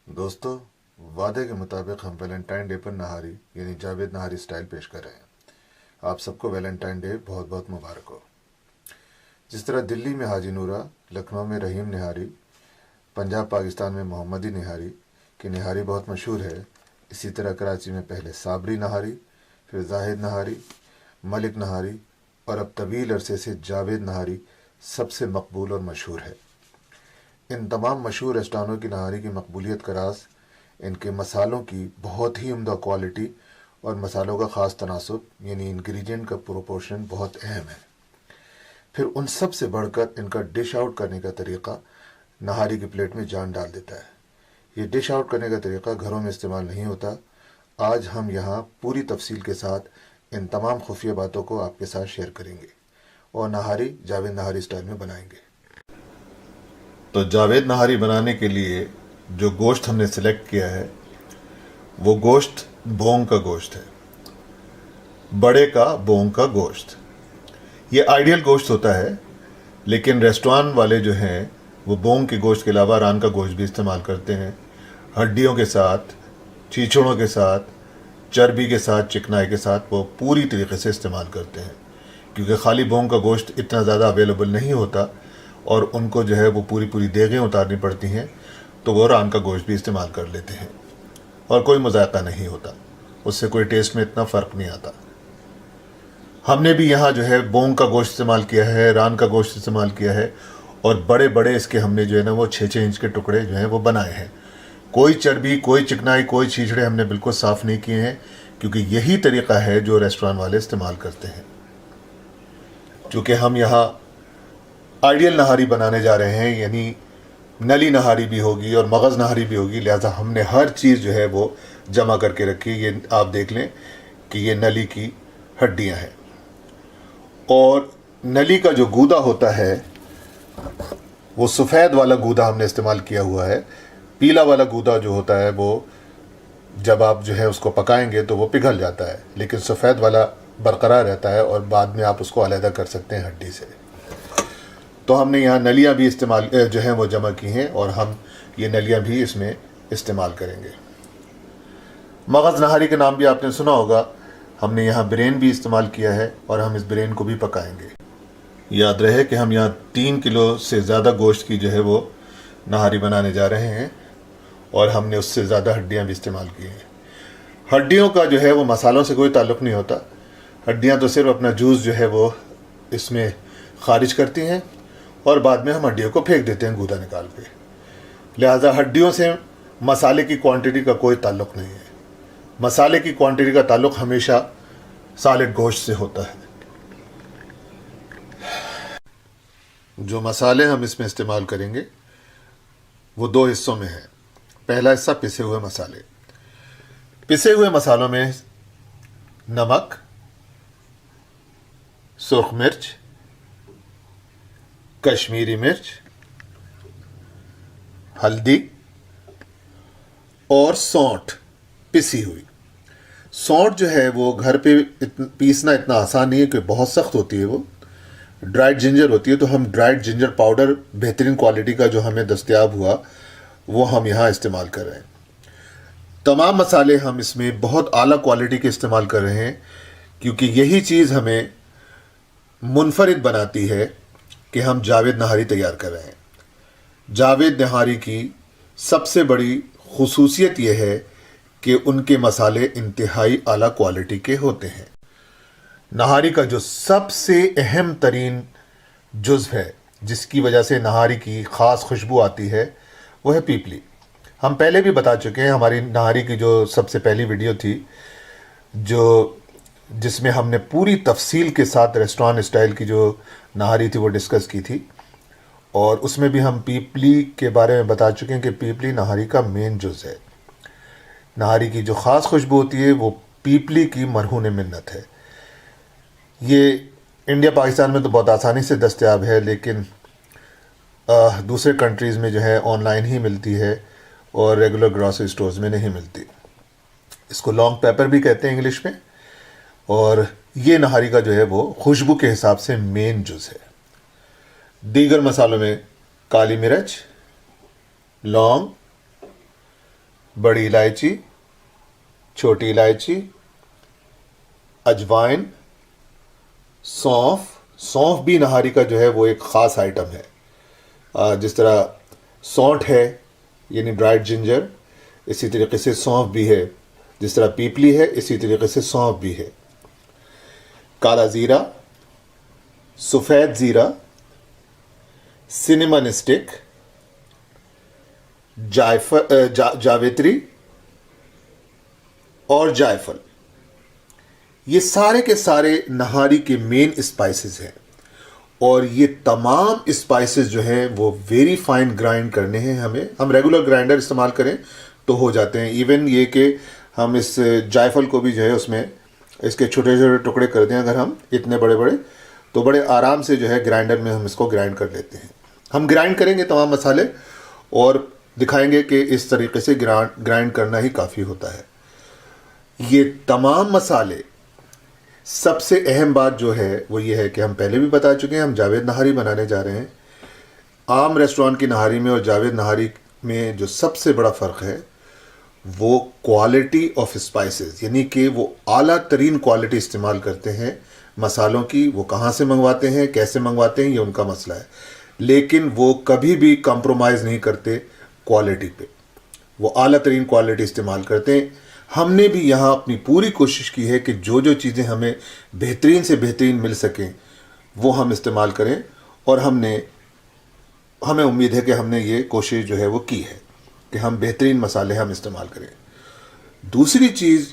दोस्तों, वादे के मुताबिक हम वैलेंटाइन डे पर नहारी यानी जावेद नहारी स्टाइल पेश कर रहे हैं। आप सबको वैलेंटाइन डे बहुत बहुत मुबारक हो। जिस तरह दिल्ली में हाजी नूरा, लखनऊ में रहीम निहारी, पंजाब पाकिस्तान में मोहम्मदी निहारी की निहारी बहुत मशहूर है, इसी तरह कराची में पहले साबरी नहारी, फिर जाहिद नहारी, मलिक नहारी और अब तवील अरसे से जावेद नहारी सबसे मकबूल और मशहूर है। इन तमाम मशहूर रेस्टोरेंटों की नहारी की मकबूलियत का राज इनके मसालों की बहुत ही उम्दा क्वालिटी और मसालों का ख़ास तनासुब यानी इंग्रेडिएंट का प्रोपोर्शन बहुत अहम है। फिर उन सब से बढ़कर इनका डिश आउट करने का तरीक़ा नहारी की प्लेट में जान डाल देता है। ये डिश आउट करने का तरीक़ा घरों में इस्तेमाल नहीं होता। आज हम यहाँ पूरी तफसील के साथ इन तमाम खुफिया बातों को आपके साथ शेयर करेंगे और नहारी जावेद नहारी स्टाइल में बनाएंगे। तो जावेद नहारी बनाने के लिए जो गोश्त हमने सिलेक्ट किया है वो गोश्त बोंग का गोश्त है, बड़े का बोंग का गोश्त। ये आइडियल गोश्त होता है, लेकिन रेस्टोरेंट वाले जो हैं वो बोंग के गोश्त के अलावा रान का गोश्त भी इस्तेमाल करते हैं। हड्डियों के साथ, चीचड़ों के साथ, चर्बी के साथ, चिकनाई के साथ वो पूरी तरीके से इस्तेमाल करते हैं, क्योंकि खाली बोंग का गोश्त इतना ज़्यादा अवेलेबल नहीं होता और उनको जो है वो पूरी पूरी देगें उतारनी पड़ती हैं, तो वो रान का गोश्त भी इस्तेमाल कर लेते हैं और कोई मजाका नहीं होता, उससे कोई टेस्ट में इतना फ़र्क नहीं आता। हमने भी यहाँ जो है बोंग का गोश्त इस्तेमाल किया है, रान का गोश्त इस्तेमाल किया है और बड़े बड़े इसके हमने जो है ना वो 6-6 इंच के टुकड़े जो हैं वो बनाए हैं। कोई चर्बी, कोई चिकनाई, कोई छीछड़े हमने बिल्कुल साफ़ नहीं किए हैं, क्योंकि यही तरीक़ा है जो रेस्टोरेंट वाले इस्तेमाल करते हैं। चूँकि हम यहाँ आइडियल नहारी बनाने जा रहे हैं, यानी नली नहारी भी होगी और मगज़ नहारी भी होगी, लिहाजा हमने हर चीज़ जो है वो जमा करके रखी। ये आप देख लें कि ये नली की हड्डियां हैं और नली का जो गूदा होता है वो सफ़ेद वाला गूदा हमने इस्तेमाल किया हुआ है। पीला वाला गूदा जो होता है वो जब आप जो है उसको पकाएंगे तो वो पिघल जाता है, लेकिन सफ़ेद वाला बरकरार रहता है और बाद में आप उसको अलहदा कर सकते हैं हड्डी से। तो हमने यहाँ नलियाँ भी इस्तेमाल जो हैं वो जमा की हैं और हम ये नलियाँ भी इसमें इस्तेमाल करेंगे। मगज़ नहारी का नाम भी आपने सुना होगा। हमने यहाँ ब्रेन भी इस्तेमाल किया है और हम इस ब्रेन को भी पकाएंगे। याद रहे कि हम यहाँ 3 किलो से ज़्यादा गोश्त की जो है वो नहारी बनाने जा रहे हैं और हमने उससे ज़्यादा हड्डियाँ भी इस्तेमाल की हैं। हड्डियों का जो है वो मसालों से कोई ताल्लुक़ नहीं होता। हड्डियाँ तो सिर्फ अपना जूस जो है वो इसमें ख़ारिज करती हैं और बाद में हम हड्डियों को फेंक देते हैं गूदा निकाल के। लिहाजा हड्डियों से मसाले की क्वांटिटी का कोई ताल्लुक़ नहीं है। मसाले की क्वांटिटी का ताल्लुक़ हमेशा सॉलिड गोश्त से होता है। जो मसाले हम इसमें इस्तेमाल करेंगे वो 2 हिस्सों में है। पहला हिस्सा पिसे हुए मसाले। पिसे हुए मसालों में नमक, सुर्ख मिर्च, कश्मीरी मिर्च, हल्दी और सौंठ पिसी हुई। सौंठ जो है वो घर पे पीसना इतना आसान नहीं है, कि बहुत सख्त होती है। वो ड्राइड जिंजर होती है, तो हम ड्राइड जिंजर पाउडर बेहतरीन क्वालिटी का जो हमें दस्तयाब हुआ वो हम यहाँ इस्तेमाल कर रहे हैं। तमाम मसाले हम इसमें बहुत आला क्वालिटी के इस्तेमाल कर रहे हैं, क्योंकि यही चीज़ हमें मुनफरिद बनाती है कि हम जावेद नहारी तैयार कर रहे हैं। जावेद नहारी की सबसे बड़ी खुसूसियत यह है कि उनके मसाले इंतहाई आला क्वालिटी के होते हैं। नहारी का जो सबसे अहम तरीन जुज़्व है, जिसकी वजह से नहारी की ख़ास खुशबू आती है, वो है पीपली। हम पहले भी बता चुके हैं, हमारी नहारी की जो सबसे पहली वीडियो थी जिसमें हमने पूरी तफसील के साथ रेस्टोरेंट स्टाइल की जो नहारी थी वो डिस्कस की थी, और उसमें भी हम पीपली के बारे में बता चुके हैं कि पीपली नहारी का मेन जुज़ है। नहारी की जो ख़ास खुशबू होती है वो पीपली की मरहून मिन्नत है। ये इंडिया पाकिस्तान में तो बहुत आसानी से दस्तयाब है, लेकिन दूसरे कंट्रीज़ में जो है ऑनलाइन ही मिलती है और रेगुलर ग्रॉसरी स्टोर्स में नहीं मिलती। इसको लॉन्ग पेपर भी कहते हैं इंग्लिश में, और ये नहारी का जो है वो खुशबू के हिसाब से मेन जुज़ है। दीगर मसालों में काली मिर्च, लौंग, बड़ी इलायची, छोटी इलायची, अजवाइन, सौंफ। सौंफ भी नहारी का जो है वो एक ख़ास आइटम है। जिस तरह सौंठ है यानी ड्राइड जिंजर, इसी तरीके से सौंफ भी है। जिस तरह पीपली है इसी तरीके से सौंफ भी है। काला ज़ीरा, सफ़ेद ज़ीरा, सिनेमन स्टिक, जावित्री और जायफल, ये सारे के सारे नहारी के मेन स्पाइसेस हैं। और ये तमाम स्पाइसेस जो हैं वो वेरी फाइन ग्राइंड करने हैं हमें। हम रेगुलर ग्राइंडर इस्तेमाल करें तो हो जाते हैं। इवन ये कि हम इस जायफल को भी जो है उसमें इसके छोटे छोटे टुकड़े कर दें अगर हम इतने बड़े बड़े, तो बड़े आराम से जो है ग्राइंडर में हम इसको ग्राइंड कर लेते हैं। हम ग्राइंड करेंगे तमाम मसाले और दिखाएंगे कि इस तरीके से ग्राइंड करना ही काफ़ी होता है। ये तमाम मसाले, सबसे अहम बात जो है वो ये है कि हम पहले भी बता चुके हैं, हम जावेद नहारी बनाने जा रहे हैं। आम रेस्टोरेंट की नहारी में और जावेद नहारी में जो सबसे बड़ा फ़र्क है वो क्वालिटी ऑफ स्पाइसेस, यानी कि वो आला तरीन क्वालिटी इस्तेमाल करते हैं मसालों की। वो कहाँ से मंगवाते हैं, कैसे मंगवाते हैं, ये उनका मसला है, लेकिन वो कभी भी कंप्रोमाइज़ नहीं करते क्वालिटी पे। वो आला तरीन क्वालिटी इस्तेमाल करते हैं। हमने भी यहाँ अपनी पूरी कोशिश की है कि जो जो चीज़ें हमें बेहतरीन से बेहतरीन मिल सकें वो हम इस्तेमाल करें, और हमें उम्मीद है कि हमने ये कोशिश जो है वो की है कि हम बेहतरीन मसाले हम इस्तेमाल करें। दूसरी चीज़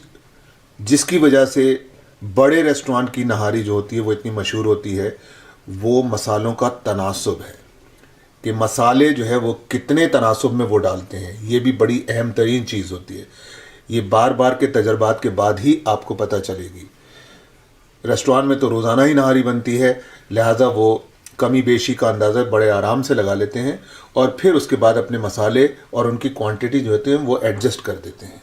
जिसकी वजह से बड़े रेस्टोरेंट की नहारी जो होती है वो इतनी मशहूर होती है, वो मसालों का तनासुब है कि मसाले जो है वो कितने तनासुब में वो डालते हैं। ये भी बड़ी अहम तरीन चीज़ होती है। ये बार बार के तजर्बात के बाद ही आपको पता चलेगी। रेस्टोरेंट में तो रोज़ाना ही नहारी बनती है, लिहाजा वो कमी बेशी का अंदाज़ा बड़े आराम से लगा लेते हैं और फिर उसके बाद अपने मसाले और उनकी क्वांटिटी जो होती है वो एडजस्ट कर देते हैं।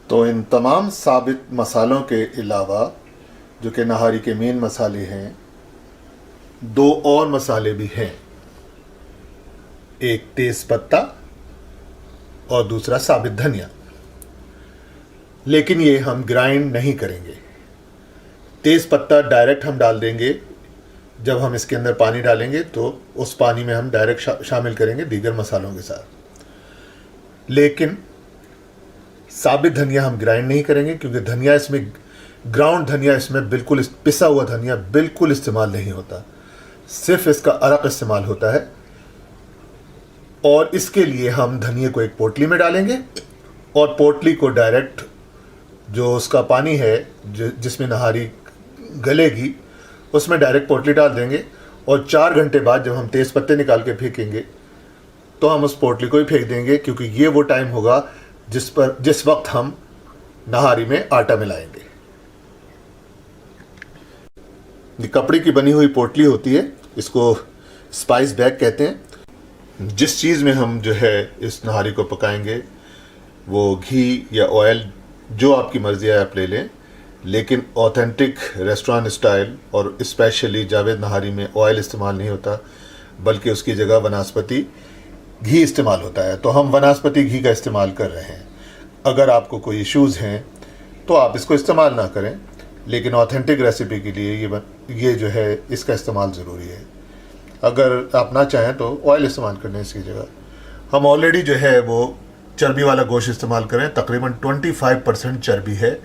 तो इन तमाम साबित मसालों के अलावा जो कि नहारी के मेन मसाले हैं, दो और मसाले भी हैं। एक तेज़ पत्ता और दूसरा साबित धनिया, लेकिन ये हम ग्राइंड नहीं करेंगे। तेज़ पत्ता डायरेक्ट हम डाल देंगे, जब हम इसके अंदर पानी डालेंगे तो उस पानी में हम डायरेक्ट शामिल करेंगे दीगर मसालों के साथ। लेकिन साबित धनिया हम ग्राइंड नहीं करेंगे, क्योंकि धनिया इसमें, ग्राउंड धनिया इसमें बिल्कुल, पिसा हुआ धनिया बिल्कुल इस्तेमाल नहीं होता, सिर्फ इसका अरक इस्तेमाल होता है। और इसके लिए हम धनिए को एक पोटली में डालेंगे और पोटली को डायरेक्ट जो उसका पानी है जिसमें नहारी गलेगी उसमें डायरेक्ट पोटली डाल देंगे। और 4 घंटे बाद जब हम तेज़ पत्ते निकाल के फेंकेंगे तो हम उस पोटली को ही फेंक देंगे, क्योंकि ये वो टाइम होगा जिस वक्त हम नहारी में आटा मिलाएंगे। ये कपड़े की बनी हुई पोटली होती है, इसको स्पाइस बैग कहते हैं। जिस चीज़ में हम जो है इस नहारी को पकाएंगे वो घी या ऑयल, जो आपकी मर्ज़ी है आप ले लें, लेकिन ऑथेंटिक रेस्टोरेंट स्टाइल और स्पेशली जावेद नहारी में ऑयल इस्तेमाल नहीं होता, बल्कि उसकी जगह वनस्पति घी इस्तेमाल होता है। तो हम वनस्पति घी का इस्तेमाल कर रहे हैं। अगर आपको कोई इश्यूज़ हैं तो आप इसको इस्तेमाल ना करें, लेकिन ऑथेंटिक रेसिपी के लिए ये जो है इसका इस्तेमाल ज़रूरी है। अगर आप ना चाहें तो ऑयल इस्तेमाल करने इसकी जगह हम ऑलरेडी जो है वो चर्बी वाला गोश्त इस्तेमाल करें। तकरीबन 25% चर्बी है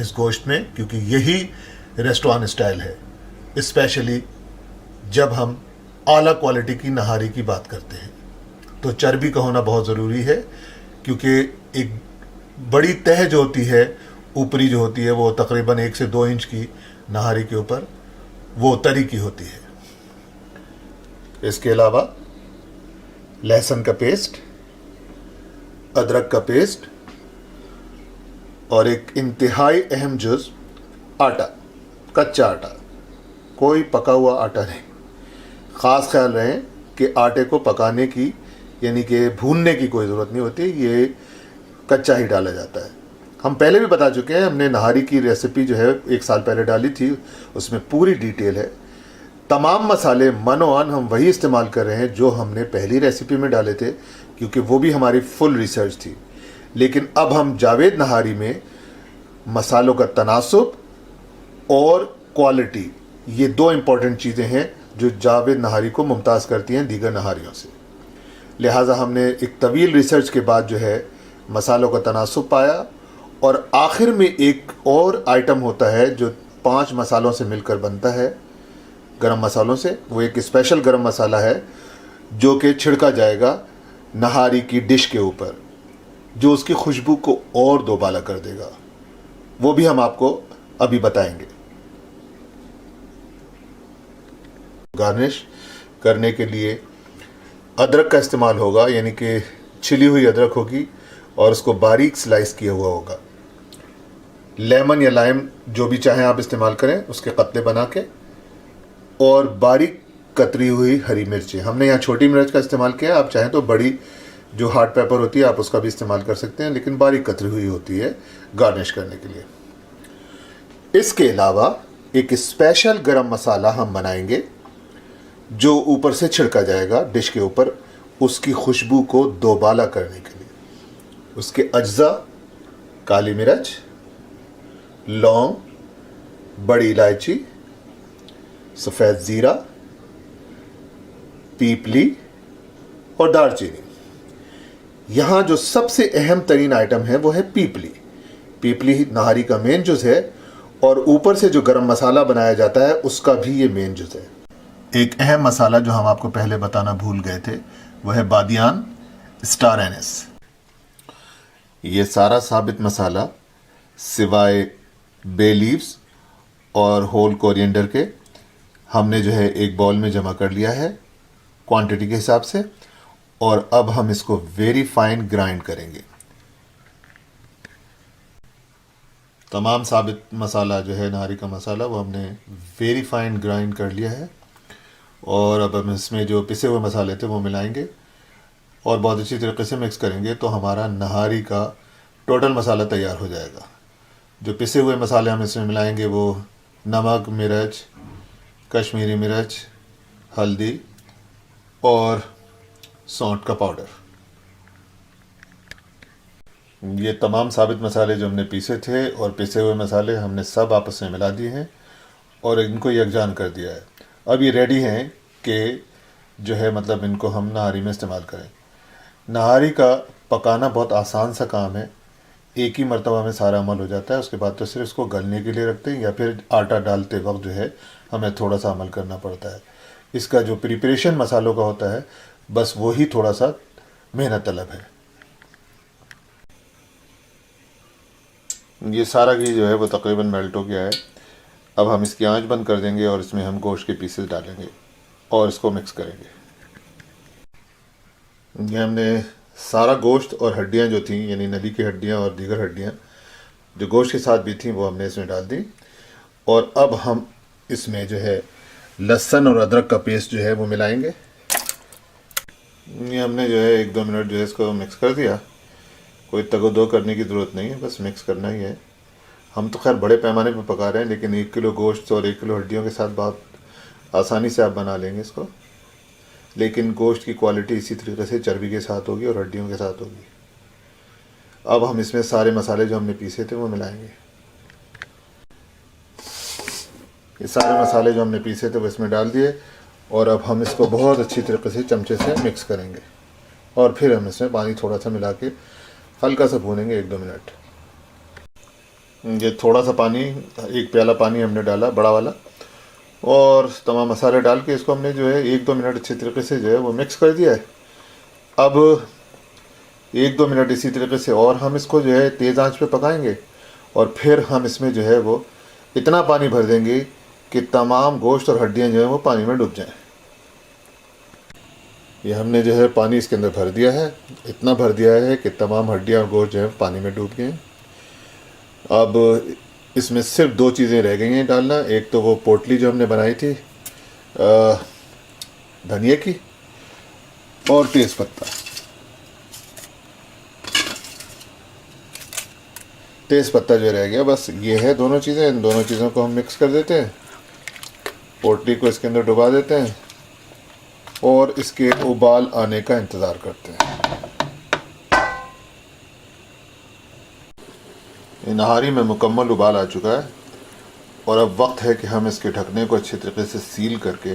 इस गोश्त में, क्योंकि यही रेस्टोरेंट स्टाइल है, स्पेशली जब हम आला क्वालिटी की नहारी की बात करते हैं तो चर्बी का होना बहुत ज़रूरी है, क्योंकि एक बड़ी तह जो होती है ऊपरी जो होती है वो तकरीबन 1 से 2 इंच की नहारी के ऊपर वो तरी की होती है। इसके अलावा लहसुन का पेस्ट, अदरक का पेस्ट और एक इंतहाई अहम जुज़ आटा, कच्चा आटा, कोई पका हुआ आटा नहीं। ख़ास ख्याल रहे कि आटे को पकाने की यानी कि भूनने की कोई ज़रूरत नहीं होती, ये कच्चा ही डाला जाता है। हम पहले भी बता चुके हैं, हमने नहारी की रेसिपी जो है 1 साल पहले डाली थी, उसमें पूरी डिटेल है। तमाम मसाले मनोआन हम वही इस्तेमाल कर रहे हैं जो हमने पहली रेसिपी में डाले थे, क्योंकि वो भी हमारी फुल रिसर्च थी। लेकिन अब हम जावेद नहारी में मसालों का तनासुब और क्वालिटी, ये दो इम्पॉर्टेंट चीज़ें हैं जो जावेद नहारी को मुमताज़ करती हैं दीगर नहारियों से। लिहाजा हमने एक तवील रिसर्च के बाद जो है मसालों का तनासुब पाया, और आखिर में एक और आइटम होता है जो 5 मसालों से मिलकर बनता है, गरम मसालों से। वो एक स्पेशल गरम मसाला है जो कि छिड़का जाएगा नहारी की डिश के ऊपर, जो उसकी खुशबू को और दोबाला कर देगा। वो भी हम आपको अभी बताएंगे। गार्निश करने के लिए अदरक का इस्तेमाल होगा, यानी कि छिली हुई अदरक होगी और उसको बारीक स्लाइस किया हुआ होगा। लेमन या लाइम जो भी चाहें आप इस्तेमाल करें, उसके कतले बना के, और बारीक कतरी हुई हरी मिर्ची। हमने यहाँ छोटी मिर्च का इस्तेमाल किया, आप चाहें तो बड़ी जो हार्ड पेपर होती है आप उसका भी इस्तेमाल कर सकते हैं, लेकिन बारीक कतरी हुई होती है गार्निश करने के लिए। इसके अलावा एक स्पेशल गरम मसाला हम बनाएंगे जो ऊपर से छिड़का जाएगा डिश के ऊपर, उसकी खुशबू को दोबाला करने के लिए। उसके अज्जा काली मिर्च, लौंग, बड़ी इलायची, सफ़ेद ज़ीरा, पीपली और दालचीनी। यहाँ जो सबसे अहम तरीन आइटम है वो है पीपली। पीपली नहारी का मेन जुज़ है, और ऊपर से जो गरम मसाला बनाया जाता है उसका भी ये मेन जुज़ है। एक अहम मसाला जो हम आपको पहले बताना भूल गए थे वो है बादियान स्टार एनिस। ये सारा साबित मसाला सिवाय बे लीव्स और होल कोरिएंडर के हमने जो है एक बाउल में जमा कर लिया है क्वांटिटी के हिसाब से, और अब हम इसको वेरी फाइन ग्राइंड करेंगे। तमाम साबित मसाला जो है नहारी का मसाला वो हमने वेरी फाइन ग्राइंड कर लिया है, और अब हम इसमें जो पिसे हुए मसाले थे वो मिलाएंगे और बहुत अच्छी तरीके से मिक्स करेंगे, तो हमारा नहारी का टोटल मसाला तैयार हो जाएगा। जो पिसे हुए मसाले हम इसमें मिलाएंगे वो नमक, मिर्च, कश्मीरी मिर्च, हल्दी और सौंठ का पाउडर। ये तमाम साबित मसाले जो हमने पीसे थे और पिसे हुए मसाले हमने सब आपस में मिला दिए हैं और इनको यकजान कर दिया है। अब ये रेडी हैं कि जो है मतलब इनको हम नहारी में इस्तेमाल करें। नहारी का पकाना बहुत आसान सा काम है, एक ही मरतबा में सारा अमल हो जाता है। उसके बाद तो सिर्फ इसको गलने के लिए रखते हैं, या फिर आटा डालते वक्त जो है हमें थोड़ा सा अमल करना पड़ता है। इसका जो प्रिपरेशन मसालों का होता है बस वही थोड़ा सा मेहनत तलब है। ये सारा घी जो है वो तकरीबन मेल्ट हो गया है। अब हम इसकी आंच बंद कर देंगे और इसमें हम गोश्त के पीसेस डालेंगे और इसको मिक्स करेंगे। ये हमने सारा गोश्त और हड्डियां जो थी, यानी नली की हड्डियां और दीगर हड्डियां जो गोश्त के साथ भी थी वो हमने इसमें डाल दी। और अब हम इसमें जो है लहसुन और अदरक का पेस्ट जो है वो मिलाएंगे। ये हमने जो है 1-2 मिनट जो है इसको मिक्स कर दिया। कोई तगो-दो करने की ज़रूरत नहीं है, बस मिक्स करना ही है। हम तो खैर बड़े पैमाने पर पका रहे हैं, लेकिन 1 किलो गोश्त और 1 किलो हड्डियों के साथ बहुत आसानी से आप बना लेंगे इसको। लेकिन गोश्त की क्वालिटी इसी तरीके से चर्बी के साथ होगी और हड्डियों के साथ होगी। अब हम इसमें सारे मसाले जो हमने पीसे थे वो मिलाएंगे। ये सारे मसाले जो हमने पीसे थे वो इसमें डाल दिए और अब हम इसको बहुत अच्छी तरीके से चमचे से मिक्स करेंगे और फिर हम इसमें पानी थोड़ा सा मिला के हल्का सा भूनेंगे 1-2 मिनट। ये थोड़ा सा पानी, 1 प्याला पानी हमने डाला बड़ा वाला, और तमाम मसाले डाल के इसको हमने जो है 1-2 मिनट अच्छी तरीके से जो है वो मिक्स कर दिया है। अब 1-2 मिनट इसी तरीके से और हम इसको जो है तेज़ आंच पे पकाएंगे और फिर हम इसमें जो है वो इतना पानी भर देंगे कि तमाम गोश्त और हड्डियाँ जो है वो पानी में डूब जाएं। ये हमने जो है पानी इसके अंदर भर दिया है, इतना भर दिया है कि तमाम हड्डियाँ और गोश्त जो है पानी में डूब गए। अब इसमें सिर्फ 2 चीज़ें रह गई हैं डालना। एक तो वो पोटली जो हमने बनाई थी धनिया की, और तेज़पत्ता। तेज़पत्ता जो रह गया बस ये है, दोनों चीज़ें। इन दोनों चीज़ों को हम मिक्स कर देते हैं, पोटली को इसके अंदर डुबा देते हैं और इसके उबाल आने का इंतज़ार करते हैं। नहारी में मुकम्मल उबाल आ चुका है और अब वक्त है कि हम इसके ढकने को अच्छे तरीके से सील करके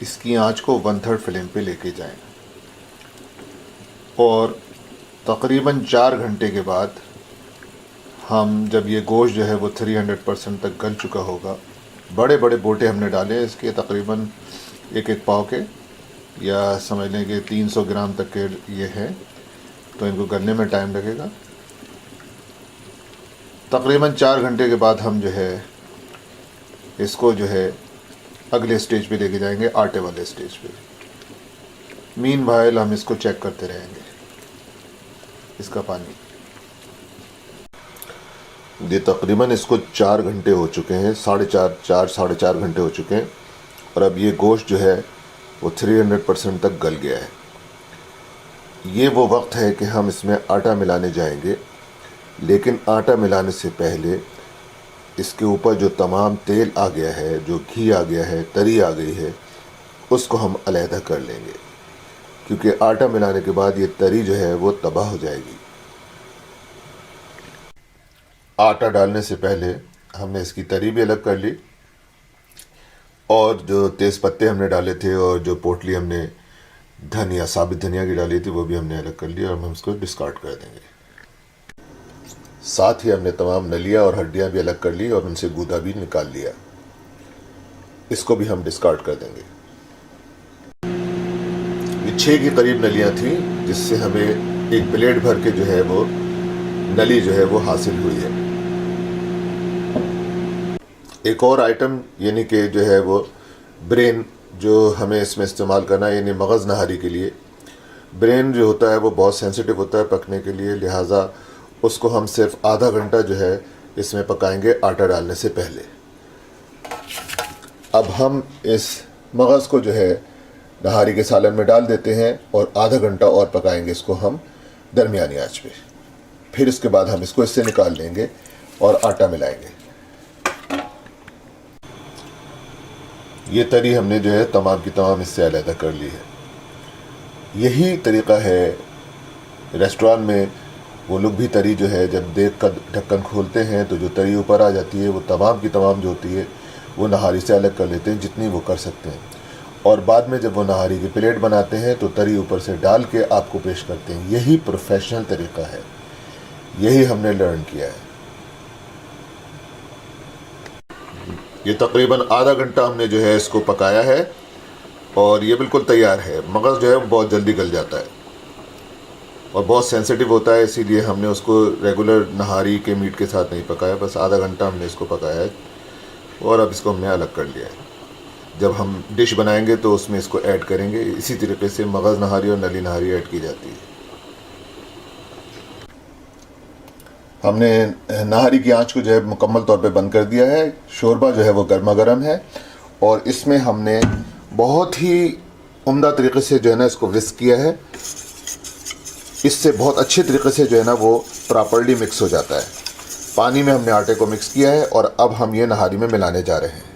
इसकी आंच को 1/3 फ्लेम पे लेके जाएं और तकरीबन 4 घंटे के बाद हम जब ये गोश्त जो है वो 300% तक गल चुका होगा, बड़े बड़े बोटे हमने डाले इसके तकरीबन एक पाव के, या समझ लें कि 300 ग्राम तक के ये हैं, तो इनको गलने में टाइम लगेगा। तकरीबन 4 घंटे के बाद हम जो है इसको जो है अगले स्टेज पे लेके जाएंगे, आटे वाले स्टेज पे। मीन भाइल हम इसको चेक करते रहेंगे इसका पानी। ये तकरीबन इसको 4 घंटे हो चुके हैं, साढ़े चार घंटे हो चुके हैं और अब ये गोश्त जो है वो 300% तक गल गया है। ये वो वक्त है कि हम इसमें आटा मिलाने जाएंगे, लेकिन आटा मिलाने से पहले इसके ऊपर जो तमाम तेल आ गया है, जो घी आ गया है, तरी आ गई है, उसको हम अलहदा कर लेंगे, क्योंकि आटा मिलाने के बाद ये तरी जो है वो तबाह हो जाएगी। आटा डालने से पहले हमने इसकी तरी भी अलग कर ली और जो तेज़ पत्ते हमने डाले थे और जो पोटली हमने धनिया, साबित धनिया की डाली थी, वो भी हमने अलग कर लिया और हम इसको डिस्कार्ड कर देंगे। साथ ही हमने तमाम नलियाँ और हड्डियाँ भी अलग कर ली और उनसे गूदा भी निकाल लिया, इसको भी हम डिस्कार्ड कर देंगे। ये 6 के करीब नलियाँ थी, जिससे हमें एक प्लेट भर के जो है वो नली जो है वो हासिल हुई है। एक और आइटम यानी कि जो है वो ब्रेन जो हमें इसमें इस्तेमाल करना है, यानी मगज़ नहारी के लिए। ब्रेन जो होता है वो बहुत सेंसिटिव होता है पकने के लिए, लिहाजा उसको हम सिर्फ आधा घंटा जो है इसमें पकाएंगे आटा डालने से पहले। अब हम इस मगज़ को जो है नहारी के सालन में डाल देते हैं और आधा घंटा और पकाएंगे इसको हम दरमियानी आंच पे। फिर इसके बाद हम इसको इससे निकाल लेंगे और आटा मिलाएंगे। ये तरी हमने जो है तमाम की तमाम इससे अलहदा कर ली है। यही तरीक़ा है रेस्टोरेंट में, वो लोग भी तरी जो है जब देख कर ढक्कन खोलते हैं तो जो तरी ऊपर आ जाती है वो तमाम की तमाम जो होती है वो नहारी से अलग कर लेते हैं जितनी वो कर सकते हैं, और बाद में जब वो नहारी की प्लेट बनाते हैं तो तरी ऊपर से डाल के आपको पेश करते हैं। यही प्रोफेशनल तरीक़ा है, यही हमने लर्न किया है। ये तकरीबन आधा घंटा हमने जो है इसको पकाया है और ये बिल्कुल तैयार है। मगज़ जो है वो बहुत जल्दी गल जाता है और बहुत सेंसिटिव होता है, इसीलिए हमने उसको रेगुलर नहारी के मीट के साथ नहीं पकाया, बस आधा घंटा हमने इसको पकाया है और अब इसको हमने अलग कर लिया है। जब हम डिश बनाएंगे तो उसमें इसको ऐड करेंगे। इसी तरीके से मगज़ नहारी और नली नहारी ऐड की जाती है। हमने नहारी की आंच को जो है मुकम्मल तौर पे बंद कर दिया है। शोरबा जो है वो गर्मा गर्म है और इसमें हमने बहुत ही उम्दा तरीके से जो है ना इसको विस्क किया है। इससे बहुत अच्छे तरीके से जो है ना वो प्रॉपर्ली मिक्स हो जाता है। पानी में हमने आटे को मिक्स किया है और अब हम ये नहारी में मिलाने जा रहे हैं।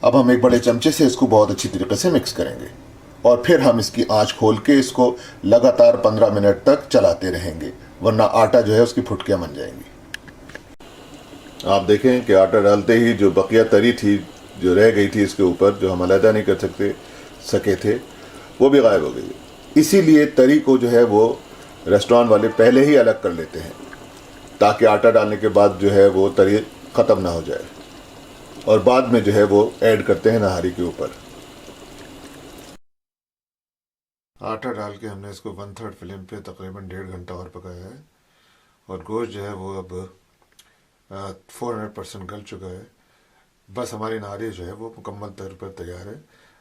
अब हम एक बड़े चमचे से इसको बहुत अच्छी तरीके से मिक्स करेंगे और फिर हम इसकी आंच खोल के इसको लगातार 15 मिनट तक चलाते रहेंगे, वरना आटा जो है उसकी फुटकियाँ बन जाएंगी। आप देखें कि आटा डालते ही जो बकिया तरी थी जो रह गई थी इसके ऊपर, जो हम अलहदा नहीं कर सके थे, वो भी गायब हो गई। इसीलिए तरी को जो है वो रेस्टोरेंट वाले पहले ही अलग कर लेते हैं ताकि आटा डालने के बाद जो है वो तरी ख़त्म ना हो जाए, और बाद में जो है वो ऐड करते हैं नहारी के ऊपर। आटा डाल के हमने इसको 1/3 फ्लेम पे तकरीबन 1.5 घंटा और पकाया है और गोश्त जो है वो अब 400% गल चुका है। बस हमारी नहारी जो है वो मुकम्मल तौर पर तैयार है।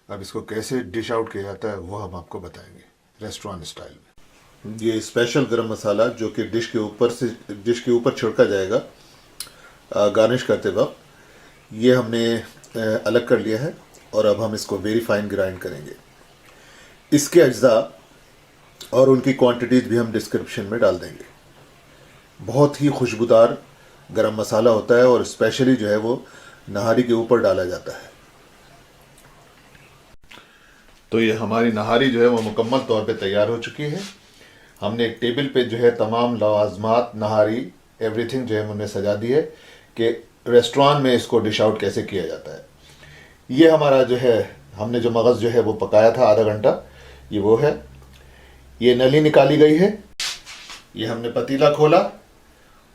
अब इसको कैसे डिश आउट किया जाता है वो हम आपको बताएंगे रेस्टोरेंट स्टाइल में। ये स्पेशल गरम मसाला जो कि डिश के ऊपर छिड़का जाएगा गार्निश करते वक्त, ये हमने अलग कर लिया है और अब हम इसको वेरी फाइन ग्राइंड करेंगे। इसके अज्जा और उनकी क्वांटिटीज़ भी हम डिस्क्रिप्शन में डाल देंगे। बहुत ही खुशबूदार गरम मसाला होता है और स्पेशली जो है वो नहारी के ऊपर डाला जाता है। तो ये हमारी नहारी जो है वो मुकम्मल तौर पे तैयार हो चुकी है। हमने एक टेबल पे जो है तमाम लवाजमात नहारी एवरीथिंग जो है हमने सजा दी है कि रेस्टोरेंट में इसको डिश आउट कैसे किया जाता है। ये हमारा जो है हमने जो मगज़ जो है वो पकाया था आधा घंटा, ये वो है। ये नली निकाली गई है। ये हमने पतीला खोला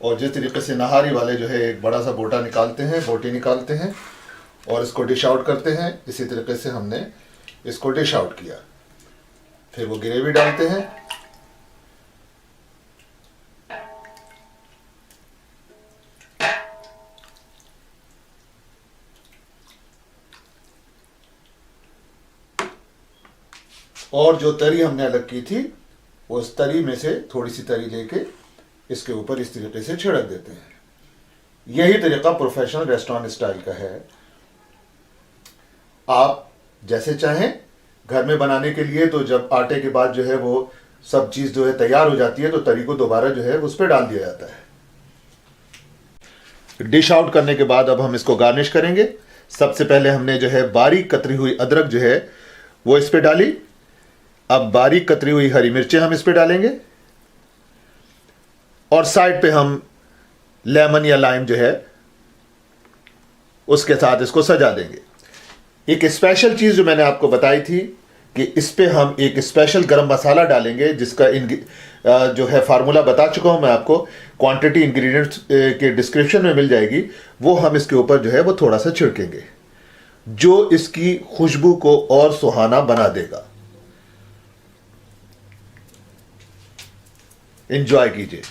और जिस तरीके से नहारी वाले जो है एक बड़ा सा बोटा निकालते हैं, बोटी निकालते हैं और इसको डिश आउट करते हैं, इसी तरीके से हमने इसको डिश आउट किया। फिर वो ग्रेवी डालते हैं। और जो तरी हमने अलग की थी उस तरी में से थोड़ी सी तरी लेके इसके ऊपर इस तरीके से छिड़क देते हैं। यही तरीका प्रोफेशनल रेस्टोरेंट स्टाइल का है। आप जैसे चाहें घर में बनाने के लिए तो जब आटे के बाद जो है वो सब चीज़ जो है तैयार हो जाती है तो तरी को दोबारा जो है उस पर डाल दिया जाता है। डिश आउट करने के बाद अब हम इसको गार्निश करेंगे। सबसे पहले हमने जो है बारीक कतरी हुई अदरक जो है वो इस पे डाली। अब बारीक कतरी हुई हरी मिर्चें हम इस पे डालेंगे और साइड पे हम लेमन या लाइम जो है उसके साथ इसको सजा देंगे। एक स्पेशल चीज़ जो मैंने आपको बताई थी कि इस पे हम एक स्पेशल गरम मसाला डालेंगे जिसका जो है फार्मूला बता चुका हूं मैं आपको, क्वांटिटी इंग्रेडिएंट्स के डिस्क्रिप्शन में मिल जाएगी। वो हम इसके ऊपर जो है वो थोड़ा सा छिड़केंगे जो इसकी खुशबू को और सुहाना बना देगा। एंजॉय कीजिए।